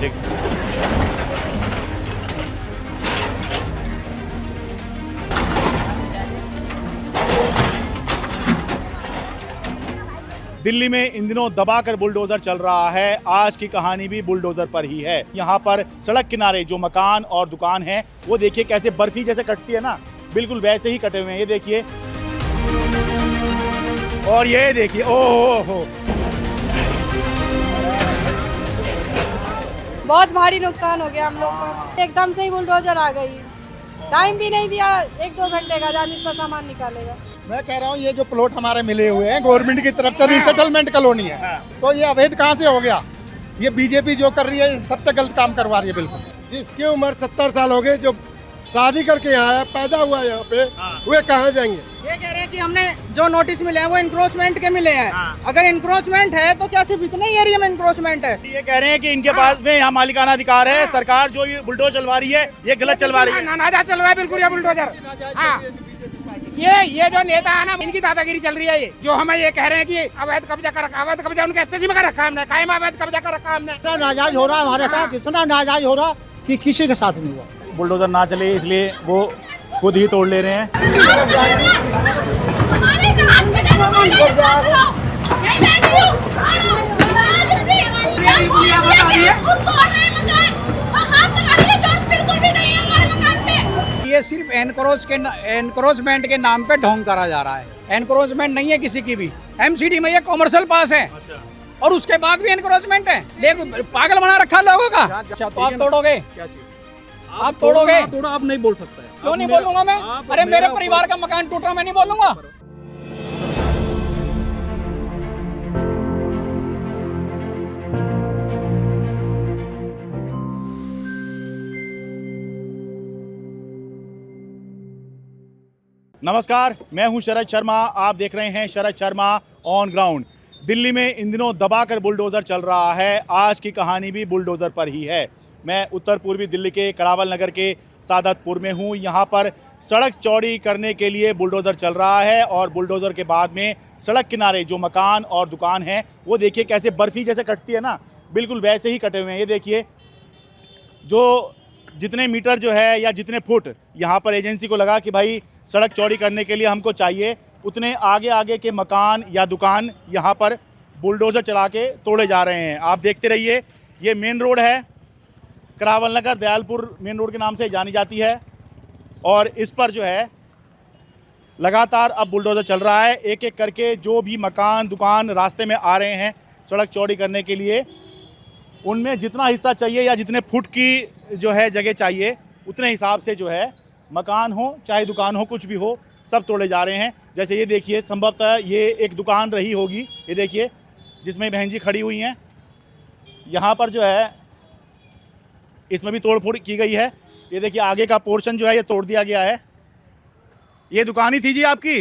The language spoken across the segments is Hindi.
ठीक। दिल्ली में इन दिनों दबाकर बुलडोजर चल रहा है। आज की कहानी भी बुलडोजर पर ही है। यहाँ पर सड़क किनारे जो मकान और दुकान है वो देखिए कैसे बर्फी जैसे कटती है ना, बिल्कुल वैसे ही कटे हुए हैं। ये देखिए और ये देखिए, ओहो, बहुत भारी नुकसान हो गया हम लोग को। एकदम से ही बुलडोजर आ गई, टाइम भी नहीं दिया 1-2 घंटे का, जहाँ जिसका सामान निकालेगा। मैं कह रहा हूँ ये जो प्लॉट हमारे मिले हुए हैं गवर्नमेंट की तरफ से रीसेटलमेंट कॉलोनी है, तो ये अवैध कहाँ से हो गया? ये बीजेपी जो कर रही है सबसे गलत काम करवा रही है बिल्कुल। जिसकी उम्र 70 साल हो गई, जो शादी करके यहाँ आया, पैदा हुआ यहाँ पे, वे कहाँ जाएंगे? ये कह रहे हैं कि हमने जो नोटिस मिले हैं वो इंक्रोचमेंट के मिले हैं। अगर इंक्रोचमेंट है तो क्या सिर्फ इतने ही एरिया में इंक्रोचमेंट है? ये कह रहे हैं कि इनके पास में यहाँ मालिकाना अधिकार है। सरकार जो ये बुलडोजर चलवा रही है ये गलत चलवा रही है। नाजायज चल रहा है बिल्कुल ये बुलडोजर। हाँ, ये जो नेता है ना, इनकी दादागिरी चल रही है। ये जो हमें ये कह रहे हैं कि अवैध कब्जा कर रखा, अवैध कब्जा उनके स्थिति में कर रखा हमने, कायम अवैध कब्जा कर रखा हमने। इतना नाजायज हो रहा है हमारे साथ, इतना नाजायज हो रहा कि किसी के साथ नहीं हुआ। बुलडोजर ना चले इसलिए वो खुद ही तोड़ ले रहे हैं। ये सिर्फ एनक्रोचमेंट के नाम पे ढोंग करा जा रहा है। एनक्रोचमेंट नहीं है किसी की भी। एमसीडी में ये कॉमर्शियल पास है और उसके बाद भी एनक्रोचमेंट है। देखो पागल बना रखा लोगों का। अच्छा तो आप तोड़ोगे? आप तोड़ोगे? तोड़ा आप नहीं बोल सकते। क्यों नहीं बोलूंगा मैं? अरे मेरे परिवार का मकान टूटा, मैं नहीं बोलूंगा? नमस्कार, मैं हूं शरद शर्मा। आप देख रहे हैं शरद शर्मा ऑन ग्राउंड। दिल्ली में इन दिनों दबाकर बुलडोजर चल रहा है। आज की कहानी भी बुलडोजर पर ही है। मैं उत्तर पूर्वी दिल्ली के करावल नगर के सादतपुर में हूं। यहां पर सड़क चौड़ी करने के लिए बुलडोजर चल रहा है और बुलडोजर के बाद में सड़क किनारे जो मकान और दुकान है वो देखिए कैसे बर्फी जैसे कटती है ना, बिल्कुल वैसे ही कटे हुए हैं। ये देखिए जो जितने मीटर जो है या जितने फुट यहाँ पर एजेंसी को लगा कि भाई सड़क चौड़ी करने के लिए हमको चाहिए, उतने आगे आगे के मकान या दुकान यहाँ पर बुलडोज़र चला के तोड़े जा रहे हैं। आप देखते रहिए। ये मेन रोड है, करावल नगर दयालपुर मेन रोड के नाम से जानी जाती है और इस पर जो है लगातार अब बुलडोज़र चल रहा है। एक एक करके जो भी मकान दुकान रास्ते में आ रहे हैं सड़क चौड़ी करने के लिए, उनमें जितना हिस्सा चाहिए या जितने फुट की जो है जगह चाहिए उतने हिसाब से जो है मकान हो चाहे दुकान हो कुछ भी हो सब तोड़े जा रहे हैं। जैसे ये देखिए, संभवतः ये एक दुकान रही होगी, ये देखिए जिसमें बहन जी खड़ी हुई हैं। यहाँ पर जो है इसमें भी तोड़ फोड़ की गई है। ये देखिए आगे का पोर्शन जो है ये तोड़ दिया गया है। ये दुकान ही थी जी आपकी?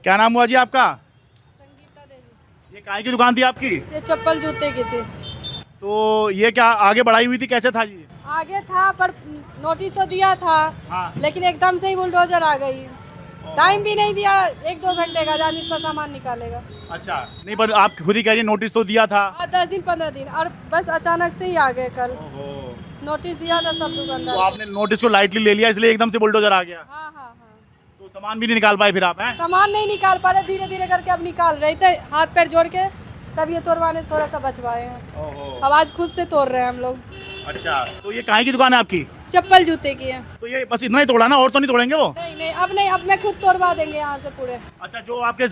क्या नाम हुआ जी आपका? संगीता देवी। ये काय की दुकान थी आपकी? ये चप्पल जूते की थी। तो ये क्या आगे बढ़ाई हुई थी, कैसे था जी? आगे था पर नोटिस तो दिया था। हाँ। लेकिन एकदम से ही बुलडोजर आ गई, टाइम भी नहीं दिया 1-2 घंटे का, जहाँ जिसका सामान निकालेगा। अच्छा, नहीं पर आप खुद ही कह रही हैं नोटिस तो दिया था। 10 दिन 15 दिन और बस अचानक से ही आ गए। कल नोटिस दिया था सब तो दुकानदार। आपने नोटिस को लाइटली ले लिया इसलिए एकदम से बुलडोजर आ गया। हाँ हाँ हाँ, तो सामान भी नहीं निकाल पाए फिर आप? हैं सामान नहीं निकाल पा रहे, धीरे धीरे करके अब निकाल रहे थे, हाथ पैर जोड़ के, तब ये तोड़वाने थोड़ा सा बचवाए हैं। अब आज खुद से तोड़ रहे हैं हम लोग। अच्छा, तो ये काहे की दुकान है आपकी? चप्पल जूते की है। तो ये बस इतना ही तोड़ा ना, और तो नहीं तोड़ेंगे वो? नहीं नहीं, अब नहीं, अब मैं खुद तोड़वा देंगे यहाँ से पूरे। अच्छा, जो आपके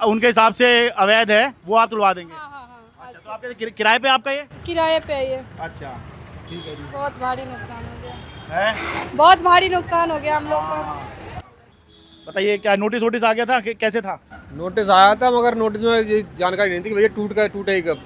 उनके हिसाब से अवैध है वो आप तोड़वा देंगे? हाँ हाँ हाँ। अच्छा, तो आपके किराए पे आपका ये? किराए पे है ये। अच्छा, ठीक है जी। बहुत भारी नुकसान हो गया है? बहुत भारी नुकसान हो गया हम लोग को। बताइए क्या नोटिस वोटिस आ गया था कैसे था? नोटिस आया था मगर नोटिस में ये जानकारी नहीं थी कि भैया टूटे कब।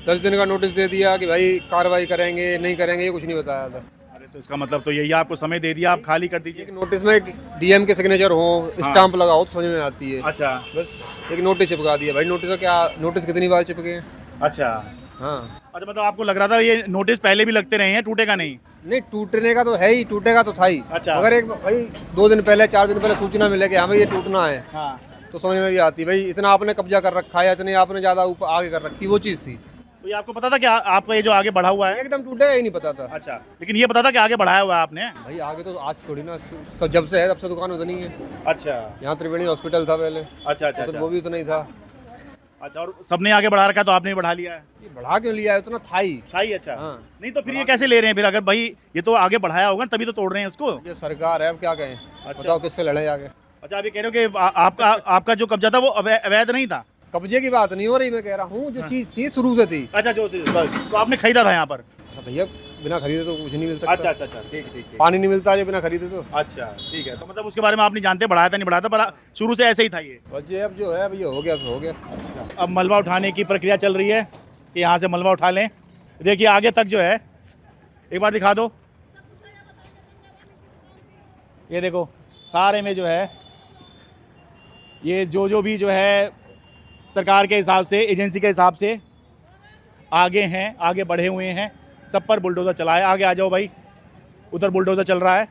10 दिन का नोटिस दे दिया कि भाई कार्रवाई करेंगे नहीं करेंगे, ये कुछ नहीं बताया था। अरे तो इसका मतलब तो यही आपको समय दे दिया, आप खाली कर दीजिए। एक नोटिस में डीएम के सिग्नेचर हो, स्टाम्प लगा हो तो समझ में आती है। अच्छा, बस एक नोटिस चिपका दिया। भाई नोटिस का क्या, नोटिस कितनी बार चिपके? अच्छा हाँ। अच्छा, मतलब आपको लग रहा था ये नोटिस पहले भी लगते रहे हैं, टूटेगा नहीं? नहीं, टूटने का तो है ही, टूटेगा तो था ही। अच्छा। मगर एक भाई 2 दिन पहले 4 दिन पहले सूचना मिले कि हमें ये टूटना है, हाँ। तो समझ में भी आती भाई इतना आपने कब्जा कर रखा है, इतनी आपने ज़्यादा ऊपर आगे कर रखी, वो चीज़ थी। तो ये आपको पता था कि आपका ये जो आगे बढ़ा हुआ है? एकदम टूटेगा ही नहीं पता था। अच्छा, लेकिन ये पता था कि आगे बढ़ाया हुआ है आपने? भाई आगे तो आज थोड़ी ना, जब से है तब से दुकान उतनी ही है। अच्छा यहाँ त्रिवेणी हॉस्पिटल था पहले। अच्छा अच्छा तो अच्छा। वो भी उतना ही था। अच्छा, और सबने आगे बढ़ा रखा है तो आपने भी बढ़ा लिया है? ये बढ़ा क्यों लिया है, उतना था ही। सही, अच्छा। हाँ। नहीं तो फिर ये कैसे ले रहे हैं फिर? अगर भाई ये तो आगे बढ़ाया होगा तभी तो तोड़ रहे हैं इसको। ये सरकार है, अब क्या कहें। बताओ किससे लड़े आगे। अच्छा, आप ये कह रहे हो कि आपका जो कब्जा था वो अवैध नहीं था? कब्जे की बात नहीं हो रही, मैं कह रहा हूँ जो चीज थी शुरू से थी। अच्छा, जो बस तो आपने खरीदा था यहाँ पर? भैया बिना खरीदे तो कुछ नहीं मिल सकता। अच्छा अच्छा अच्छा, ठीक ठीक। पानी नहीं मिलता है बिना खरीदे तो। अच्छा ठीक है, तो मतलब उसके बारे में आप नहीं जानते, बढ़ाया था नहीं बढ़ाया था, पर शुरू से ऐसे ही था ये? बस ये अब जो है अब ये हो गया तो हो गया। अब मलबा उठाने की प्रक्रिया चल रही है कि यहाँ से मलबा उठा लें। देखिए आगे तक जो है, एक बार दिखा दो, ये देखो सारे में जो है ये जो भी जो है सरकार के हिसाब से, एजेंसी के हिसाब से आगे हैं, आगे बढ़े हुए हैं, सब पर बुलडोज़र चला है। आगे आ जाओ भाई, उधर बुलडोज़र चल रहा है।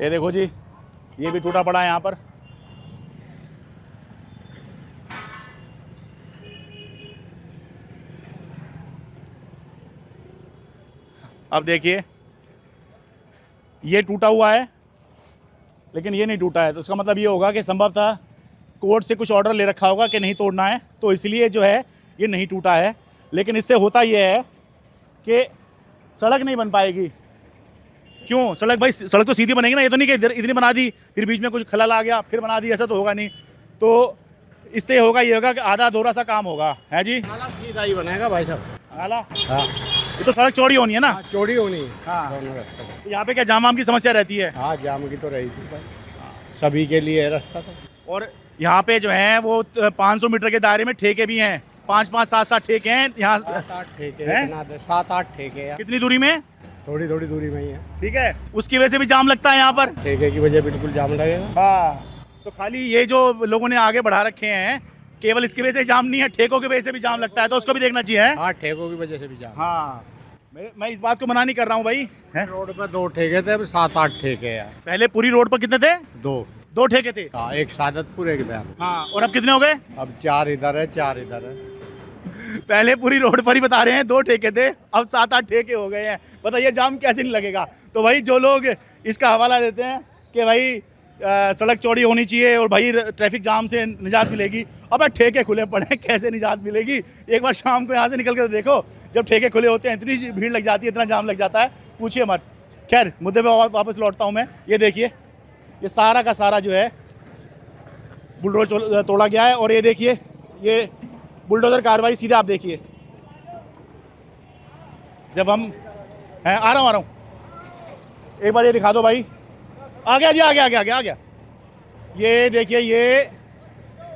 ये देखो जी, ये भी टूटा पड़ा है यहाँ पर। अब देखिए ये टूटा हुआ है लेकिन ये नहीं टूटा है, तो उसका मतलब ये होगा कि संभवतः कोर्ट से कुछ ऑर्डर ले रखा होगा कि नहीं तोड़ना है, तो इसलिए जो है ये नहीं टूटा है। लेकिन इससे होता ये है कि सड़क नहीं बन पाएगी। क्यों? सड़क तो सीधी बनेगी ना, ये तो नहीं कि इतनी बना दी फिर बीच में कुछ खलल आ गया फिर बना दी, ऐसा तो होगा नहीं। तो इससे होगा ये होगा कि आधा अधूरा सा काम होगा, है जी? सीधा ही बनेगा भाई साहब। आला, हाँ, ये तो सड़क चौड़ी होनी है ना? चौड़ी होनी है हाँ। दोनों रास्ते में। तो यहाँ पे क्या जाम वाम की समस्या रहती है? हाँ, जाम की तो रही थी भाई, सभी के लिए है रास्ता तो। और यहाँ पे जो है वो 500 मीटर के दायरे में ठेके भी हैं, 5-5, 7-7 ठेके हैं यहाँ। 7-8 ठेके हैं? हैं, 7-8 ठेके हैं। कितनी दूरी में? थोड़ी थोड़ी दूरी में ही है। ठीक है, उसकी वजह से भी जाम लगता है यहाँ पर। ठेके की वजह बिल्कुल जाम लगेगा। हाँ, तो खाली ये जो लोगों ने आगे बढ़ा रखे हैं केवल इसकी वजह से जाम नहीं है, ठेकों की वजह से भी जाम लगता है, तो उसको भी देखना चाहिए है? हाँ, ठेकों की वजह से भी जाम। हाँ, मैं इस बात को मना नहीं कर रहा हूँ भाई, है? रोड पे 2 ठेके थे, अब 7-8 ठेके हैं। पहले पूरी रोड पर कितने थे? 2 ठेके थे। हाँ, एक सादतपुर एक इधर। हाँ, और अब कितने हो गए? अब 4 इधर है, 4 इधर है। पहले पूरी रोड पर ही बता रहे हैं 2 ठेके थे, अब 7-8 ठेके हो गए हैं। बताइए जाम कैसे नहीं लगेगा? तो भाई जो लोग इसका हवाला देते हैं कि भाई सड़क चौड़ी होनी चाहिए और भाई ट्रैफिक जाम से निजात मिलेगी, अब ठेके खुले पड़े हैं, कैसे निजात मिलेगी? एक बार शाम को यहाँ से निकल कर देखो, जब ठेके खुले होते हैं इतनी भीड़ लग जाती है, इतना जाम लग जाता है, पूछिए मत। खैर मुद्दे पे वापस लौटता हूँ मैं। ये देखिए ये सारा का सारा जो है बुलडोजर तोड़ा गया है, और ये देखिए ये बुलडोजर कार्रवाई सीधे आप देखिए, जब हम हैं आ रहा हूँ एक बार ये दिखा दो भाई, आ गया जी, आ गया। ये देखिए, ये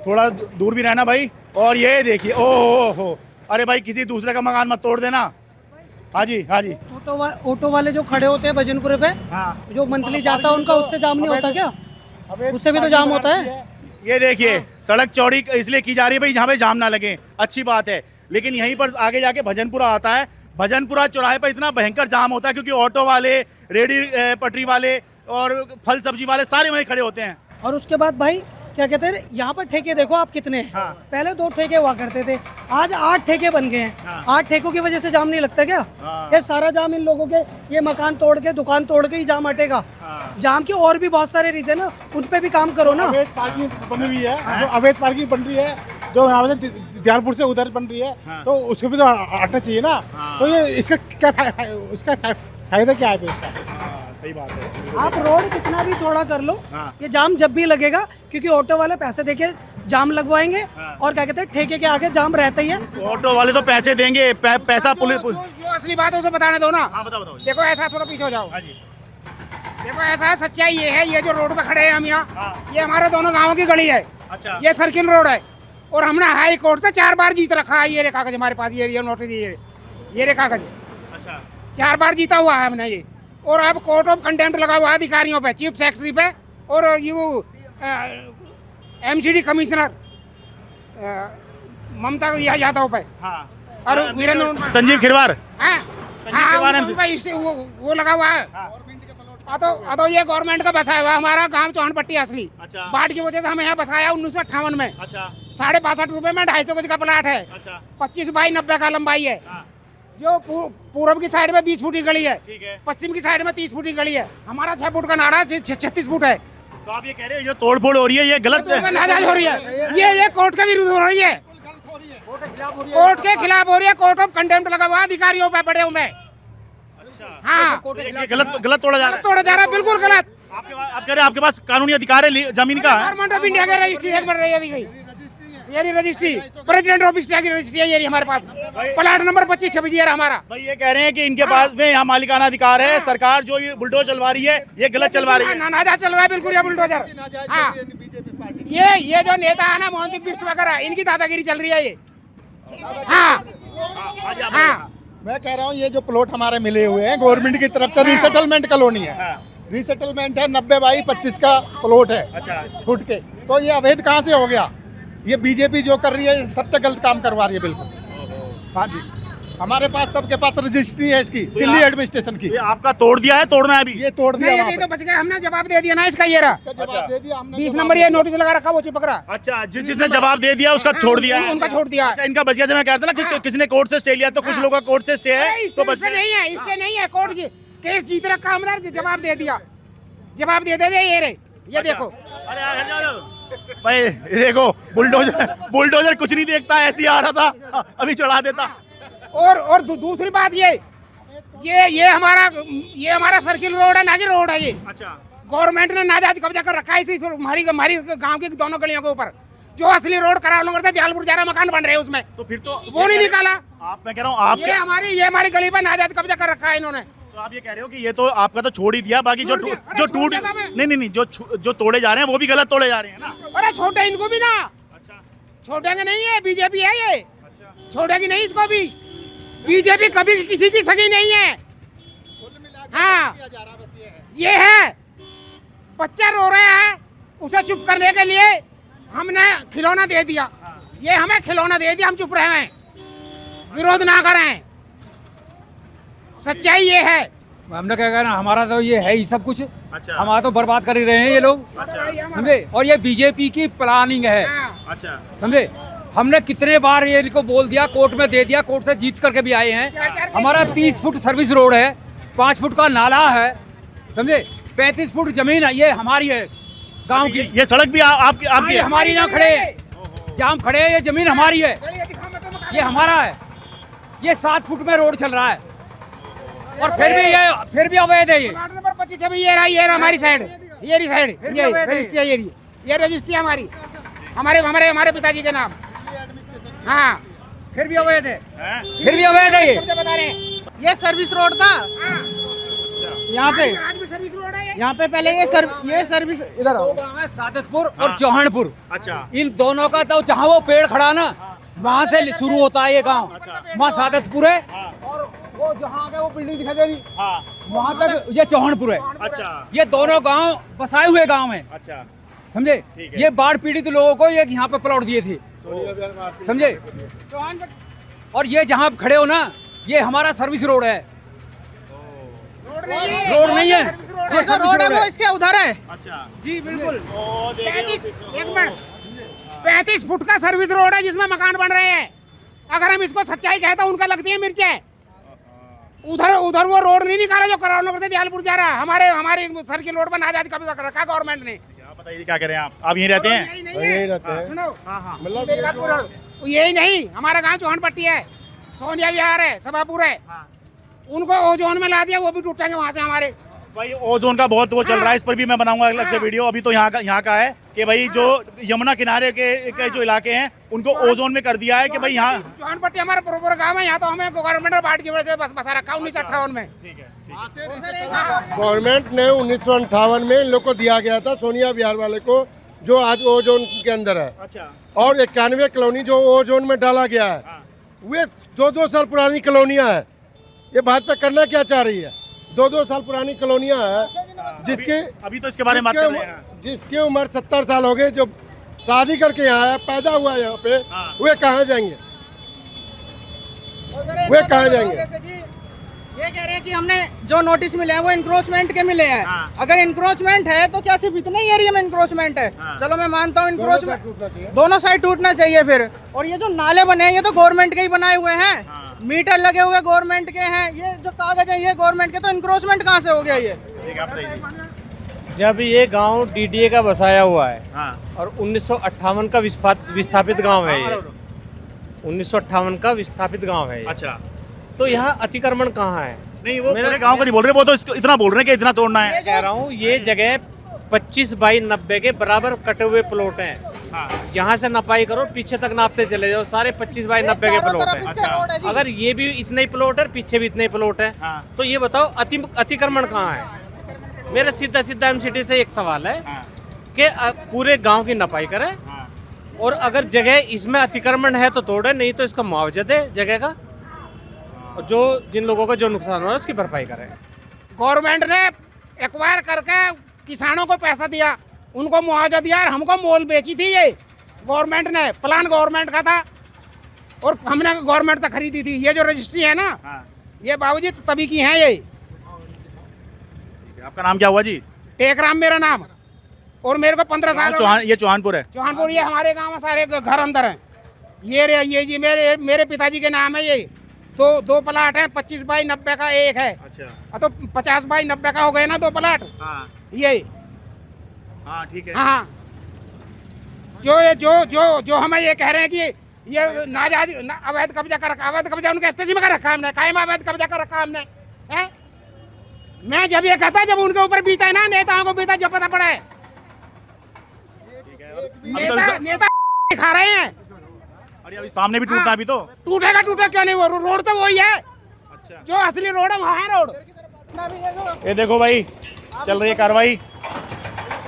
थोड़ा दूर भी रहना भाई, और ये देखिए हो, अरे भाई किसी दूसरे का मकान मत तोड़ देना। हाँ जी। ऑटो वाले जो खड़े होते हैं भजनपुरे पे, हाँ, जो मंथली जाता है उनका उससे जाम नहीं होता क्या? उससे भी तो जाम होता है। ये देखिए सड़क चौड़ी इसलिए की जा रही है भाई जहाँ पे जाम ना लगे, अच्छी बात है, लेकिन यहीं पर आगे जाके भजनपुरा आता है। भजनपुरा चौराहे पर इतना भयंकर जाम होता है क्योंकि ऑटो वाले, रेडी पटरी वाले और फल सब्जी वाले सारे वहीं खड़े होते हैं। और उसके बाद भाई क्या कहते हैं, यहाँ पर ठेके देखो आप कितने हैं। हाँ। पहले 2 ठेके हुआ करते थे, आज 8 ठेके बन गए हैं। हाँ। 8 ठेकों की वजह से जाम नहीं लगता क्या? हाँ। ये सारा जाम इन लोगों के, ये मकान तोड़ के, दुकान तोड़ के ही जाम हटेगा। हाँ। जाम के और भी बहुत सारे रीजन है, उन पे भी काम करो ना। अवैध पार्किंग बन रही है, जो अवैध पार्किंग बन रही है, जो यहाँ से दियालपुर से उधर बन रही है, हाँ। तो उसको भी तो हटना चाहिए ना। हाँ। तो ये इसका क्या उसका फायदा क्या है इसका? सही बात है। आप रोड कितना भी चौड़ा कर लो, हाँ। ये जाम जब भी लगेगा, क्योंकि ऑटो वाले पैसे देके जाम लगवाएंगे। हाँ। और क्या कहते हैं, ठेके के आगे जाम रहता ही है। ऑटो वाले तो पैसे देंगे, पैसा पुलिस। जो असली बात है उसे बताने दो ना। हाँ बताओ। देखो ऐसा, थोड़ा पीछे हो जाओ। हाँ जी। देखो ऐसा है, सच्चाई ये है, ये जो रोड पे खड़े हैं हम यहाँ, हाँ। ये हमारे दोनों गाँव की गली है। अच्छा। ये सर्किल रोड है, और हमने हाई कोर्ट से 4 बार जीत रखा है। ये रे कागज हमारे पास, ये नोटिस, ये रे कागज। अच्छा। 4 बार जीता हुआ है हमने ये, और अब कोर्ट ऑफ कंटेम्प्ट लगा हुआ है अधिकारियों पे, चीफ सेक्रेटरी पे, और यू एमसीडी कमिश्नर ममता यादव पे, हाँ। और वीरेंद्र संजीव खिरवार। हाँ, खिरवार वो लगा हुआ है। हाँ। तो ये गवर्नमेंट का बसाया हुआ हमारा गांव चौहानपट्टी असली। अच्छा। बाढ़ की वजह से हमें यहाँ बसाया 1958 में। अच्छा। 62.5 रुपए में 250 गज का प्लाट है। अच्छा। 25 बाई 90 का लंबाई है। हाँ। जो पूर्व की साइड में 20 फुट की गली है, ठीक है। पश्चिम की साइड में 30 फुट की गली है। हमारा 6 फुट का नाड़ा है, 36 फुट है। तो आप ये कह रहे हो जो तोड़फोड़ हो रही है ये गलत है? नाजायज हो रही है। ये कोर्ट के विरुद्ध हो रही है, कोर्ट के खिलाफ हो रही है। कोर्ट ऑफ कंटेम्प्ट लगा हुआ अधिकारियों पे बड़े में। हाँ, ये गलत तोड़ा जा रहा है। तोड़ा जा रहा है, बिल्कुल गलत। आप कह रहे हैं आपके पास कानूनी अधिकार है जमीन का? गवर्नमेंट ऑफ इंडिया की रजिस्ट्री बन रही है। ये रजिस्ट्री प्रेसिडेंट ऑफ इंडिया की रजिस्ट्री है। ये हमारे पास प्लाट नंबर 2526 है हमारा। भाई ये कह रहे हैं कि इनके पास में यहाँ मालिकाना अधिकार है। सरकार जो ये बुलडोजर चलवा रही है ये गलत चलवा रही है। नाजायज चल रहा है बिल्कुल ये बुलडोजर। हाँ, ये जो नेता है ना मोहन सिंह बिष्ट वगैरह, इनकी दादागिरी चल रही है ये। हाँ हाँ, मैं कह रहा हूँ ये जो प्लॉट हमारे मिले हुए हैं गवर्नमेंट की तरफ से रीसेटलमेंट कॉलोनी है। रीसेटलमेंट है 90 बाई 25 का प्लॉट है। अच्छा। फुट के। तो ये अवैध कहाँ से हो गया? ये बीजेपी जो कर रही है सबसे गलत काम करवा रही है बिल्कुल। हाँ जी, हमारे पास सबके पास रजिस्ट्री है इसकी दिल्ली एडमिनिस्ट्रेशन की। ये आपका तोड़ दिया है, तोड़ना है अभी? ये तोड़ दिया वहाँ ये तो पे। बच गए, हमने जवाब दे दिया ना इसका। ये रहा जवाब दे दिया हमने। 20 नंबर ये नोटिस लगा रखा, वो चिपक रहा। अच्छा, जिसने जवाब दे दिया उसका छोड़ दिया है? उनका छोड़ दिया। अच्छा, इनका बच गया। मैं कहता ना कि किसी ने कोर्ट से स्टे लिया तो कुछ लोगों का कोर्ट से स्टे है तो बच इससे नहीं है, इससे नहीं है। कोर्ट केस जीत रखा हमने, जवाब दे दिया। जवाब दे दे ये रे, ये देखो। अरे यार जाओ भाई, ये देखो बुलडोजर कुछ नहीं देखता, ऐसे ही आ रहा था अभी चढ़ा देता। और दूसरी बात ये हमारा सर्किल रोड है ना कि रोड है ये। अच्छा। गवर्नमेंट ने नाजायज कब्जा कर रखा है इसी हमारी गांव की दोनों गलियों के ऊपर। जो असली रोड करावलों से दयालपुर जा रहा मकान बन रहे हैं उसमें, तो फिर तो वो नहीं निकाला। मैं कह रहा हूँ ये हमारी गली पर नाजायज कब्जा कर रखा है इन्होंने। तो आप ये कह रहे हो कि ये तो आपका तो छोड़ ही दिया, बाकी जो टूट नहीं जो तोड़े जा रहे हैं वो भी गलत तोड़े जा रहे हैं ना? अरे छोटे इनको भी ना। अच्छा। छोटेंगे नहीं है, बीजेपी है ये। छोड़ेगी नहीं इसको भी। बीजेपी कभी किसी की सगी नहीं है। हाँ, ये है बच्चा रो रहा है, उसे चुप करने के लिए हमने खिलौना दे दिया। ये हमें खिलौना दे दिया, हम चुप रहे हैं, विरोध ना करें। सच्चाई ये है। हमने क्या कहना, हमारा तो ये है ही सब कुछ। अच्छा। हमारा तो बर्बाद कर ही रहे हैं ये लोग, समझे। और ये बीजेपी की प्लानिंग है, अच्छा। समझे। हमने कितने बार ये इनको बोल दिया, कोर्ट में दे दिया, कोर्ट से जीत करके भी आए हैं। हमारा 30 फुट सर्विस रोड है, 5 फुट का नाला है, समझे। 35 फुट जमीन है, ये हमारी है गांव की। ये सड़क भी आपकी ये हमारी यहाँ खड़े हैं, जहाँ हम खड़े हैं ये जमीन हमारी है, ये हमारा है। ये 7 फुट में रोड चल रहा है और फिर भी अवैध है ये। नंबर 25 ये रहा हमारी साइड, ये रजिस्ट्री है, ये रजिस्ट्री हमारी, हमारे पिताजी के नाम। हाँ, फिर भी अवैध है, फिर भी अवैध है ये। बता रहे हैं ये सर्विस रोड था यहाँ पे। आज भी सर्विस रोड है ये। यहाँ पे पहले ये सर्विस इधर आओ। गाँव है सादतपुर और चौहानपुर। अच्छा। इन दोनों का तो जहाँ वो पेड़ खड़ा ना वहाँ से शुरू होता है ये गांव। वहाँ सादतपुर है और वो जहाँ आगे वो बिल्डिंग दिखाई दे रही वहाँ तक ये चौहानपुर है। अच्छा। ये दोनों गांव बसाए हुए गांव हैं, अच्छा, समझे। ये बाढ़ पीड़ित लोगों को ये यहाँ पे प्लॉट दिए थे, समझे। और ये जहाँ आप खड़े हो ना, ये हमारा सर्विस रोड है, रोड नहीं है। ये जो रोड है वो इसके उधर है। अच्छा जी बिल्कुल। 35 फुट का सर्विस रोड है जिसमें मकान बन रहे हैं। अगर हम इसको सच्चाई कहें तो उनका लगती है मिर्चें। उधर वो रोड नहीं निकाला जो करावल नगर से दयालपुर जा रहा है। हमारे सर्किल रोड पर नाजायज कब्जा कर रखा गवर्नमेंट ने। बताइए क्या करें आप यहीं रहते हैं? यही रहते हैं। सुनो, मतलब मेरी बात पूरा। यही नहीं, हमारा गांव चौहानपट्टी है, सोनिया विहार है, सभापुर है। उनको ओजोन में ला दिया, वो भी टूटेंगे वहाँ से हमारे। भाई ओजोन का बहुत वो चल रहा है, इस पर भी मैं बनाऊंगा अलग से वीडियो। अभी तो यहाँ का है कि भाई जो यमुना किनारे के जो इलाके हैं उनको ओजोन में कर दिया है कि भाई यहाँ चौहानपट्टी हमारा प्रोपर गाँव है। यहाँ तो हमें गवर्नमेंट बाढ़ की वजह से बस बसा रखा 1958 में। गवर्नमेंट ने 1958 में इन लोग को दिया गया था, सोनिया विहार वाले को, जो आज ओजोन के अंदर है। अच्छा। और 91 कॉलोनी जो ओजोन में डाला गया है, वे 2-2 साल पुरानी कॉलोनियां है। ये भाजपा करना क्या चाह रही है? 2-2 साल पुरानी कॉलोनियां है जिसके अभी तो इसके बारे में बात कर रहे हैं। जिसकी उम्र 70 साल हो गए, जो शादी करके यहाँ आया, पैदा हुआ यहाँ पे, वे कहाँ जाएंगे? वे कहाँ जाएंगे? ये कह रहे हैं कि हमने जो नोटिस मिले हैं वो इंक्रोचमेंट के मिले हैं। हाँ। अगर इंक्रोचमेंट है तो क्या सिर्फ इतने ही एरिया में इंक्रोचमेंट है? हाँ। चलो मैं मानता हूँ इंक्रोचमेंट दोनों साइड टूटना चाहिए फिर। और ये जो नाले बने हैं ये तो गवर्नमेंट के ही बनाए हुए हैं। हाँ। मीटर लगे हुए गवर्नमेंट के हैं, ये जो कागज है ये गवर्नमेंट के, तो इंक्रोचमेंट कहाँ से हो गया ये? ठीक है, आप बताइए। जब ये गांव डीडीए का बसाया हुआ है हाँ। और 1958 का विस्थापित गांव है ये, 1958 का विस्थापित गांव है ये। अच्छा, तो यहाँ अतिक्रमण कहाँ है? नहीं वो पूरे गांव का नहीं बोल रहे, वो तो इतना बोल रहे हैं कि इतना तोड़ना है। कह रहा हूँ ये जगह 25 बाई 90 के बराबर कटे हुए प्लॉट हैं। हाँ। यहाँ से नपाई करो, पीछे तक नापते चले जाओ, सारे 25 बाई 90 के प्लॉट हैं। अच्छा। अगर ये भी इतने ही प्लॉट है, पीछे भी इतने ही प्लॉट है, हाँ। तो ये बताओ अतिक्रमण कहाँ है? मेरा सीधा सीधा एमसीडी से एक सवाल है हाँ। कि पूरे गांव की नपाई करें, हाँ। और अगर जगह इसमें अतिक्रमण है तो तोड़े, नहीं तो इसका मुआवजा दे जगह का, और जो जिन लोगों को जो नुकसान हो रहा है उसकी भरपाई करें। गवर्नमेंट ने एक्वायर करके किसानों को पैसा दिया, उनको मुआवजा दिया और हमको मोल बेची थी। ये गवर्नमेंट ने, प्लान गवर्नमेंट का था और हमने गवर्नमेंट से खरीदी थी। ये जो रजिस्ट्री है ना, हाँ। ये बाबूजी तो तभी की है। ये आपका नाम क्या हुआ जी? टेकराम मेरा नाम, और मेरे को 15 साल हो गए। ये चौहानपुर है। चौहानपुर, ये हमारे गांव में सारे घर अंदर हैं। ये जी मेरे पिताजी के नाम है। ये तो 2 प्लाट हैं, 25 बाई 90 का एक है। अच्छा। तो 50 बाई 90 का हो गए ना 2 प्लाट। हाँ। ये हाँ, ठीक है। हाँ, जो हमें ये कह रहे हैं कि ये नाजायज अवैध कब्जा कर रखा, अवैध कब्जा उनके एसटीसी में कर रखा हमने, कायम अवैध कब्जा कर रखा हमने, हैं? मैं जब ये कहता, जब उनके ऊपर बीता है ना, नेताओं को बीता, जो पता पड़ा है। नेता खा रहे हैं। अरे अभी सामने भी टूटना, अभी तो टूटेगा क्यों नहीं? वो रोड तो वही है। अच्छा। जो असली रोड है वहाँ है रोड। ये देखो भाई, चल रही है कार्रवाई।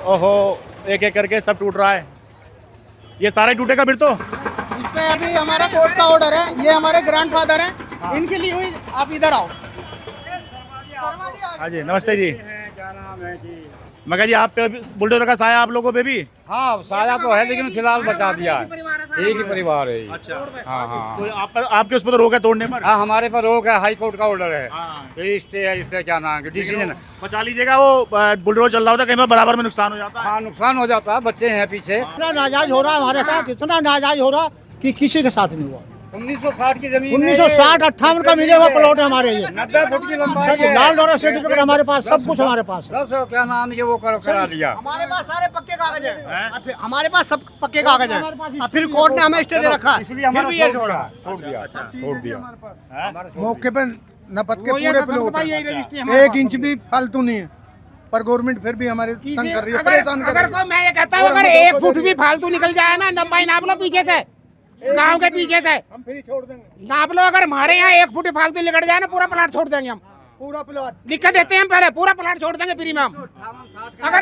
ओहो, एक एक करके सब टूट रहा है। ये सारा ही टूटेगा फिर तो? इसमें अभी हमारा कोर्ट का ऑर्डर है, ये हमारे ग्रैंडफादर हैं, इनकी ली हुई। आप इधर आओ। हाँ जी, नमस्ते जी। मगर जी, आप पे बुलडोजर का साया आप लोगों पे भी? हाँ, साया तो है, लेकिन फिलहाल बचा दिया है। एक ही परिवार है। अच्छा। हाँ हाँ। तो आपके उस पर तो रोक है तोड़ने पर? हाँ, हमारे पर रोक है, हाई कोर्ट का ऑर्डर है। हाँ। ये स्टे है, इससे क्या नाम है, डिसीजन है। बचा लीजिएगा, वो बुलडोजर चल रहा होता है, कहीं पर बराबर में नुकसान हो जाता है। हाँ, नुकसान हो जाता है, बच्चे हैं पीछे। इतना नाजायज हो रहा है हमारे साथ, इतना नाजायज हो रहा कि किसी के साथ नहीं हुआ। 1960 की जमीन 1960-58 का मिले हुआ प्लॉट है हमारे ये। 90 फुट की लंबाई है। लाल दौरा सर्टिफिकेट हमारे पास, सब कुछ हमारे पास है। 10 क्या नाम है, वो करा दिया। हमारे पास सारे पक्के कागज है, हमारे पास सब पक्के कागज है, और फिर कोर्ट ने हमें स्टे दे रखा, इसलिए फिर भी ये छोड़ा। छोड़ दिया। मौके पे नपत के वो ये पूरे सब प्लॉट भाई, हैं। यही रजिस्ट्री हमारे 1 इंच भी फालतू नहीं है, पर गवर्नमेंट फिर भी हमारे तंग कर रही है, परेशान कर अगर रही है। कोई, मैं ये कहता हूँ, अगर 1 फुट भी फालतू निकल जाए ना, नब्बे नाप लो पीछे से, गांव के पीछे से हम फिर छोड़ देंगे नाप लो। अगर हमारे यहाँ 1 फुट फालतू निकल जाए ना, पूरा प्लाट छोड़ देंगे हम। पूरा प्लॉट लिख के देते हैं हम, पहले पूरा प्लाट छोड़ देंगे फ्री में हम। अगर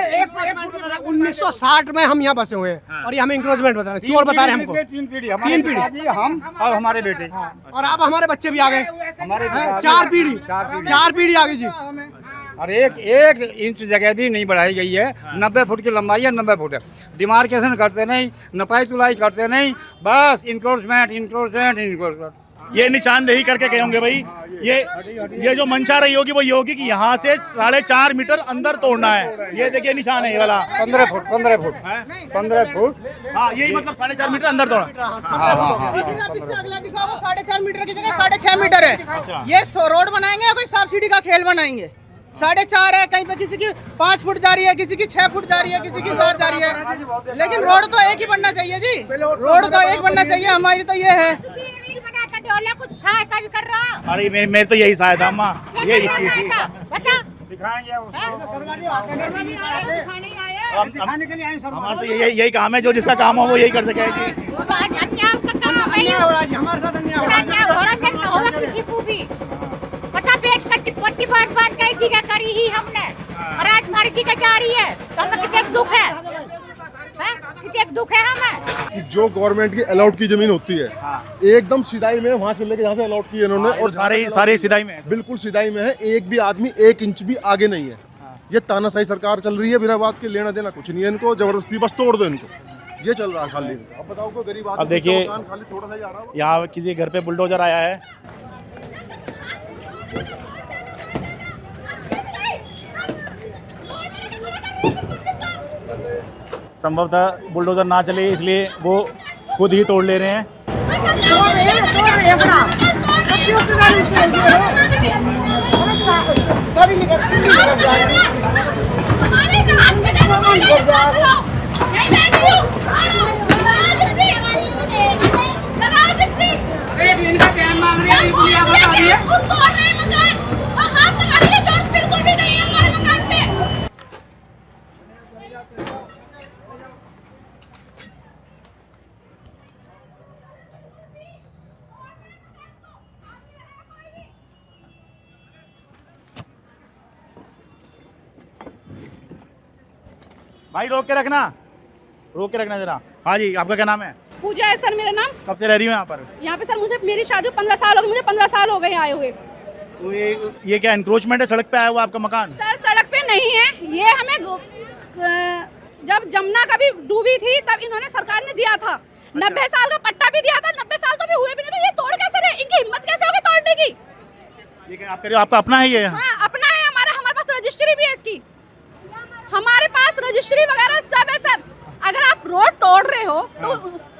1960 में हम यहाँ बसे हुए हैं, और ये हमें इंक्रोचमेंट बता रहे हैं, चोर बता रहे हैं हमको। 3 पीढ़ी, तीन पीढ़ी। हम और हमारे बेटे, और अब हमारे बच्चे भी आ गए, हमारे 4 पीढ़ी, 4 पीढ़ी आ गई जी। और एक इंच जगह भी नहीं बढ़ाई गई है। 90 फुट की लंबाई है, 90 फुट है। डिमार्केशन करते नहीं, नपाई तुलाई करते नहीं, बस इंक्रोचमेंट। ये निशानदेही करके कहे होंगे भाई, ये जो मंशा रही होगी वो ये होगी कि यहाँ से 4.5 मीटर अंदर तोड़ना है। ये देखिए निशान है ये वाला, 15 फुट। 15 फुट। हाँ, यही मतलब 4.5 मीटर अंदर तोड़ा। अगला दिखाओ, वो 4.5 मीटर की जगह 6.5 मीटर है। ये रोड बनाएंगे या कोई सब्सिडी का खेल बनाएंगे? 4.5 है, कहीं पे किसी की 5 फुट जा रही है, किसी की 6 फुट जा रही है, किसी की 7 जा रही है, लेकिन रोड तो एक ही बनना चाहिए जी। रोड तो एक बनना चाहिए। हमारी तो ये है, कुछ सहायता भी कर रहा। अरे मेरे तो यही सहायता अम्मा, यही हमारा तो यही काम है, जो जिसका काम हो वो यही कर सके जी। हमारे साथ अन्याय किसी को भी पता, पेट पट्टी बांध कई जगह करी ही हमने, और आज हमारी जगह जा रही है, तो हमें कितने दुख है, कितने दुख है हमें। कि जो गवर्नमेंट की अलाउड की जमीन होती है, एकदम सिदाई में, वहाँ से लेके जहाँ से अलाउड की है इन्होंने, और सारे सिदाई में, बिल्कुल सिदाई में है। एक भी आदमी 1 इंच भी आगे नहीं है। ये तानाशाही सरकार चल रही है, बिना बात के लेना देना कुछ नहीं है इनको, जबरदस्ती बस तोड़ दो इनको, ये चल रहा है खाली। अब बताओ को गरीब आदमी, अब देखिए खाली थोड़ा सा ही आ रहा है। यहाँ किसी घर पे बुलडोजर आया है, संभवतः बुलडोजर ना चले इसलिए वो खुद ही तोड़ ले रहे हैं। एक दिन का टाइम मांग रहे हैं, पुलिस बता रही है। बिल्कुल भी नहीं है हमारे मकान पे। भाई रोक के रखना जरा। हाँ जी, आपका क्या नाम है? पूजा है सर मेरा नाम। कब से रह रही हो यहाँ पर? यहाँ पे सर मुझे मेरी शादी 15 साल हो गए, मुझे 15 साल हो गए आए हुए। तो ये क्या एनक्रोचमेंट है? सड़क पे आया हुआ आपका मकान? सर सड़क पे नहीं है ये, हमें जब जमुना कभी डूबी थी तब इन्होंने सरकार ने दिया था। 90 साल का पट्टा भी दिया था, 90 साल तो भी हुए भी नहीं, तो ये तोड़ कैसे रहे? इनकी हिम्मत कैसे होगी तोड़ने की? ये क्या आप कह रहे हो? आपका अपना है ये? हाँ अपना है, हमारे पास रजिस्ट्री भी है इसकी, हमारे पास रजिस्ट्री वगैरह सब है सर। अगर आप रोड तोड़ रहे हो तो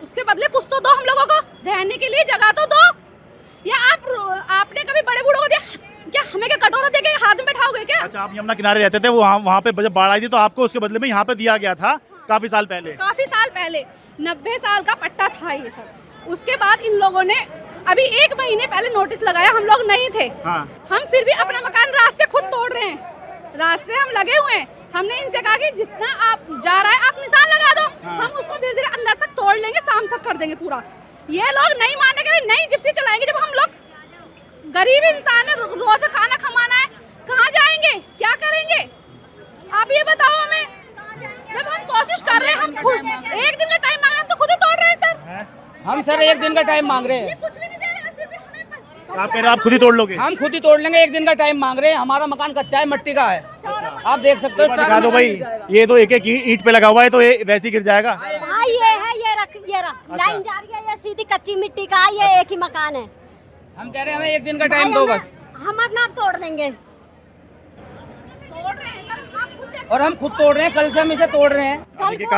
उसके बदले कुछ तो दो हम लोगों को, रहने के लिए जगह तो दो। या आपने कभी बड़े बूढ़ों को दिया क्या? हमें क्या कटोरा देके हाथ में बैठाओगे क्या? अच्छा, आप यमुना किनारे रहते थे, वो वहाँ पे जब बाढ़ आई थी तो आपको उसके बदले में यहाँ पे दिया गया था काफी साल पहले? काफी साल पहले 90 साल का पट्टा था ये सर। उसके बाद इन लोगों ने अभी 1 महीने पहले नोटिस लगाया, हम लोग नहीं थे। हम फिर भी अपना मकान रात से खुद तोड़ रहे हैं, रात से हम लगे हुए हैं। हमने इनसे कहा कि जितना आप जा रहा है आप निशान लगा दो, हम उसको धीरे धीरे अंदर तक तोड़ लेंगे, शाम तक कर देंगे पूरा। ये लोग नहीं मानने के लिए नई जिप्सी चलाएंगे। जब हम लोग गरीब इंसान है, रोज खाना कमाना है, कहाँ जाएंगे, क्या करेंगे? आप ये बताओ हमें। जब हम कोशिश कर रहे हैं, हम खुद 1 दिन का टाइम मांग रहे हैं, हम तो खुद ही तोड़ रहे हैं सर। हम सर 1 दिन का टाइम मांग रहे हैं। कुछ भी नहीं दे रहे हैं, फिर भी हमें आप कह रहे हो आप खुद ही तोड़ लोगे? हम खुद ही तोड़ लेंगे, 1 दिन का टाइम मांग रहे हैं। हमारा मकान कच्चा है, मिट्टी का है, आप देख सकते हो। दिखा दो भाई, ये तो एक ईंट पे लगा हुआ है, तो ये वैसे ही गिर जाएगा। हाँ ये है, ये रख लाइन जा रही है, ये सीधी कच्ची मिट्टी का, ये एक ही मकान है। हम कह रहे हैं हमें 1 दिन का टाइम दो बस, हम अपना तोड़ देंगे। और हम खुद तोड़ रहे हैं, कल से हम इसे तोड़ रहे हैं।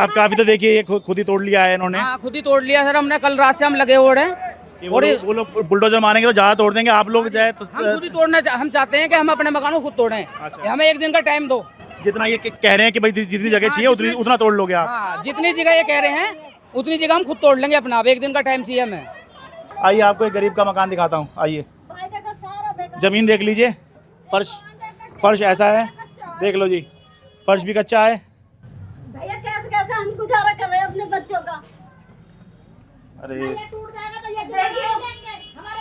काफी तो देखिए, ये खुद ही तोड़ लिया है इन्होंने। हाँ खुद ही तोड़ लिया सर हमने, कल रात से हम लगे हुए हैं। और वो लोग बुलडोजर मारेंगे तो ज्यादा तोड़ देंगे, आप लोग जाए हम खुद ही तोड़ना हम चाहते हैं कि हम अपने मकान को खुद तोड़ें। हमें 1 दिन का टाइम दो। जितना ये कह रहे हैं कि भाई जितनी जगह चाहिए उतना तोड़ लोगे आप? हाँ, जितनी जगह ये कह रहे हैं उतनी जगह हम खुद तोड़ लेंगे अपना। अब 1 दिन का टाइम चाहिए हमें। आइए आपको एक गरीब का मकान दिखाता हूँ। आइए, जमीन देख लीजिए, फर्श ऐसा है, देख लो जी, फर्श भी कच्चा है। भैया कैसे कैसे हम गुजारा कर रहे हैं अपने बच्चों का? अरे